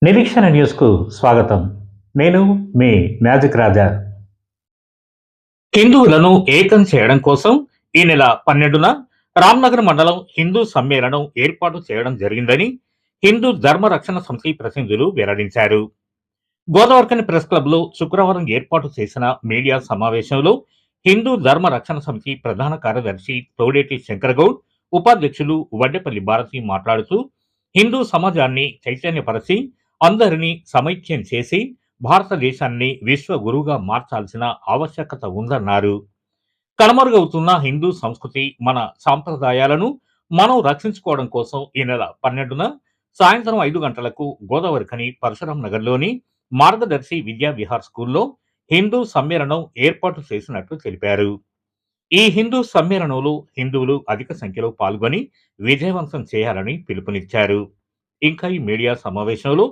నిరీక్షణ న్యూస్కు స్వాగతం. నేను మీ మ్యాజిక్ రాజా. హిందువులను ఏకం చేయడం కోసం ఈ నెల 12న రామ్నగర్ మండలం హిందూ సమ్మేళనం ఏర్పాటు చేయడం జరిగిందని హిందూ ధర్మ రక్షణ సమితి ప్రతినిధులు వెల్లడించారు. గోదావరిఖని ప్రెస్ క్లబ్లో శుక్రవారం ఏర్పాటు చేసిన మీడియా సమావేశంలో హిందూ ధర్మ రక్షణ సమితి ప్రధాన కార్యదర్శి తోడేటి శంకరగౌడ్, ఉపాధ్యక్షులు వడ్డెపల్లి భారతి మాట్లాడుతూ హిందూ సమాజాన్ని చైతన్యపరిచి అందరినీ సమైక్యం చేసి భారతదేశాన్ని విశ్వ గురువుగా మార్చాల్సిన ఆవశ్యకత ఉందన్నారు. కనుమరుగవుతున్న హిందూ సంస్కృతి, మన సాంప్రదాయాలను మనం రక్షించుకోవడం కోసం ఈ నెల 12న సాయంత్రం 5 గంటలకు గోదావరిఖని పరశురాం నగర్లోని మార్గదర్శి విద్యా విహార్ స్కూల్లో హిందూ సమ్మేళనం ఏర్పాటు చేసినట్లు తెలిపారు. ఈ హిందూ సమ్మేళనంలో హిందువులు అధిక సంఖ్యలో పాల్గొని విజయవంతం చేయాలని పిలుపునిచ్చారు. ఇంకా ఈ మీడియా సమావేశంలో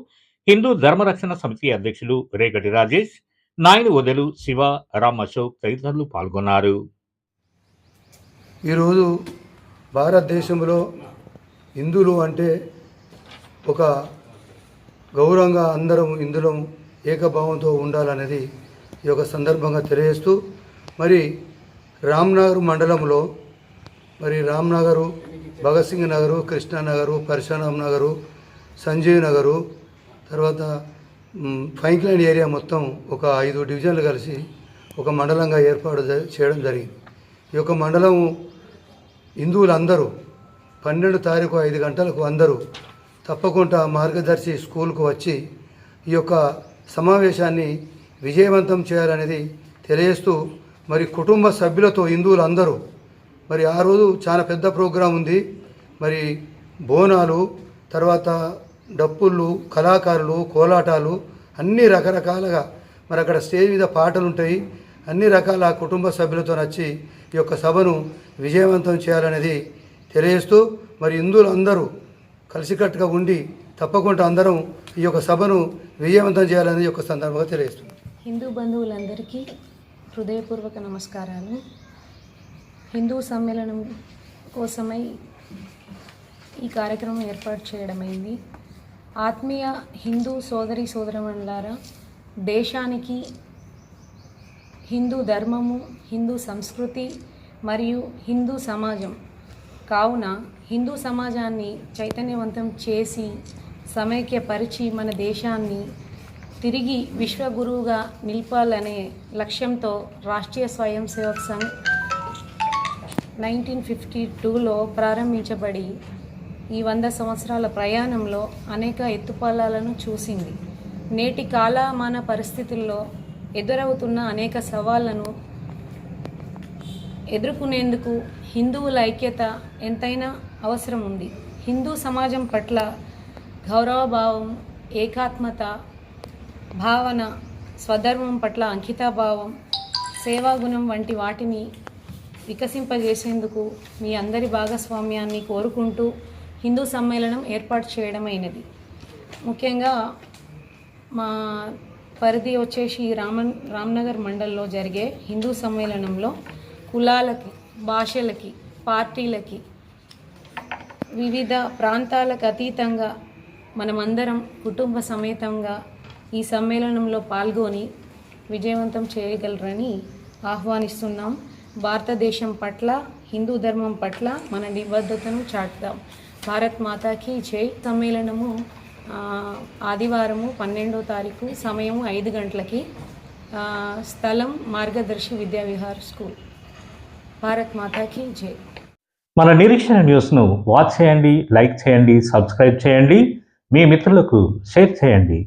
హిందూ ధర్మరక్షణ సమితి అధ్యక్షులు రేగటి రాజేష్, నాయని వదలు శివ, రామ్ అశోక్ తదితరులు పాల్గొన్నారు. ఈరోజు భారతదేశంలో హిందువులు అంటే ఒక గౌరవంగా అందరం ఇందులో ఏకభావంతో ఉండాలనేది ఈ యొక్క సందర్భంగా తెలియజేస్తూ, మరి రామ్నగర్ మండలంలో రామ్నగరు, భగత్ సింగ్ నగరు, కృష్ణానగరు, పరశురాం నగరు, సంజీవ్ నగరు, తర్వాత ఫైన్లైన్ ఏరియా మొత్తం ఒక 5 డివిజన్లు కలిసి ఒక మండలంగా ఏర్పాటు చేయడం జరిగింది. ఈ యొక్క మండలం హిందువులందరూ 12 తారీఖు 5 గంటలకు అందరూ తప్పకుండా మార్గదర్శి స్కూల్కు వచ్చి ఈ యొక్క సమావేశాన్ని విజయవంతం చేయాలనేది తెలియజేస్తూ, మరి కుటుంబ సభ్యులతో హిందువులందరూ ఆ రోజు చాలా పెద్ద ప్రోగ్రాం ఉంది. మరి బోనాలు, తర్వాత డప్పుళ్ళు, కళాకారులు, కోలాటాలు, అన్ని రకరకాలుగా అక్కడ స్టేజ్ మీద పాటలు ఉంటాయి. అన్ని రకాల కుటుంబ సభ్యులతో వచ్చి ఈ యొక్క సభను విజయవంతం చేయాలనేది తెలియజేస్తూ, హిందువులు అందరూ కలిసికట్టుగా ఉండి తప్పకుండా అందరం ఈ యొక్క సభను విజయవంతం చేయాలనేది యొక్క సందర్భంగా తెలియజేస్తుంది. హిందూ బంధువులందరికీ హృదయపూర్వక నమస్కారాలు. హిందూ సమ్మేళనం కోసమై ఈ కార్యక్రమం ఏర్పాటు చేయడమైంది. ఆత్మీయ హిందూ సోదరి సోదరమణులారా, దేశానికి హిందూ ధర్మము, హిందూ సంస్కృతి మరియు హిందూ సమాజం కావున హిందూ సమాజాన్ని చైతన్యవంతం చేసి సమైక్యపరిచి మన దేశాన్ని తిరిగి విశ్వగురువుగా నిలపాలనే లక్ష్యంతో రాష్ట్రీయ స్వయం సేవక్ సంఘ్ 1952లో ప్రారంభించబడి ఈ 100 సంవత్సరాల ప్రయాణంలో అనేక ఎత్తుపల్లాలను చూసింది. నేటి కాలమాన పరిస్థితుల్లో ఎదురవుతున్న అనేక సవాళ్లను ఎదుర్కొనేందుకు హిందువుల ఐక్యత ఎంతైనా అవసరం ఉంది. హిందూ సమాజం పట్ల గౌరవభావం, ఏకాత్మత భావన, స్వధర్మం పట్ల అంకితాభావం, సేవాగుణం వంటి వాటిని వికసింపజేసేందుకు మీ అందరి భాగస్వామ్యాన్ని కోరుకుంటూ హిందూ సమ్మేళనం ఏర్పాటు చేయడమైనది. ముఖ్యంగా మా పరిధి వచ్చేసి రామ్నగర్ మండల్లో జరిగే హిందూ సమ్మేళనంలో కులాలకి, భాషలకి, పార్టీలకి, వివిధ ప్రాంతాలకు అతీతంగా మనమందరం కుటుంబ సమేతంగా ఈ సమ్మేళనంలో పాల్గొని విజయవంతం చేయగలరని ఆహ్వానిస్తున్నాం. భారతదేశం పట్ల, హిందూ ధర్మం పట్ల మన నిబద్ధతను చాటుదాం. భారత్ మాతాకి జై. సమ్మేళనము ఆదివారము 12వ తారీఖు, సమయం 5 గంటలకి, స్థలం మార్గదర్శి విద్యా విహార్ స్కూల్. భారత్ మాతాకి జై. మన నిరీక్షణ న్యూస్ను వాచ్ చేయండి, లైక్ చేయండి, సబ్స్క్రైబ్ చేయండి, మీ మిత్రులకు షేర్ చేయండి.